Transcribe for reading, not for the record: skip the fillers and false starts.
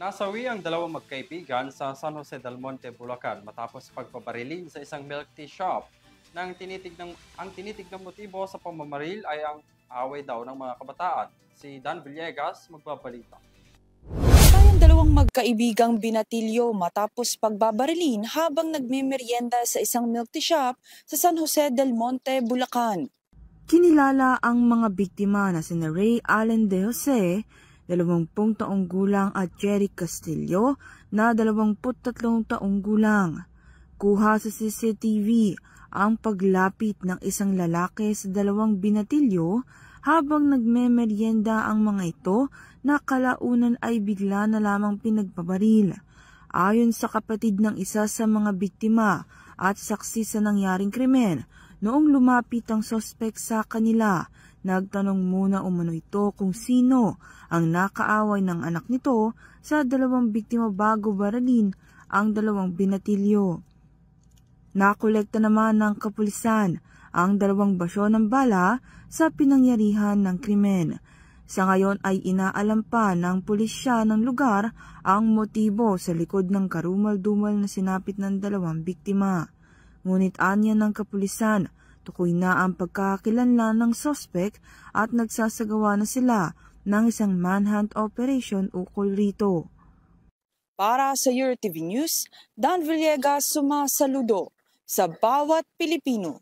Nasawi ang dalawang magkaibigan sa San Jose del Monte, Bulacan matapos pagpabarilin sa isang milk tea shop. Ang tinitignan motibo sa pamamaril ay ang away daw ng mga kabataan. Si Dan Villegas magbabalita. Tayong dalawang magkaibigang binatilyo matapos pagbabarilin habang nagmemeryenda sa isang milk tea shop sa San Jose del Monte, Bulacan. Kinilala ang mga biktima na sina Ray Allen de Jose, 20 taong gulang at Jerry Castillo na 23 taong gulang. Kuha sa CCTV ang paglapit ng isang lalaki sa dalawang binatilyo habang nagmemeryenda ang mga ito na kalaunan ay bigla na lamang pinagbabaril. Ayon sa kapatid ng isa sa mga biktima at saksi sa nangyaring krimen, noong lumapit ang sospek sa kanila, nagtanong muna umano ito kung sino ang nakaaway ng anak nito sa dalawang biktima bago baralin ang dalawang binatilyo. Nakolekta naman ng kapulisan ang dalawang basyo ng bala sa pinangyarihan ng krimen. Sa ngayon ay inaalam pa ng pulisya ng lugar ang motibo sa likod ng karumal-dumal na sinapit ng dalawang biktima. Ngunit anya ng kapulisan, tukoy na ang pagkakakilanlan ng sospek at nagsasagawa na sila ng isang manhunt operation ukol rito. Para sa EURTV News, Dan Villegas sumasaludo sa bawat Pilipino.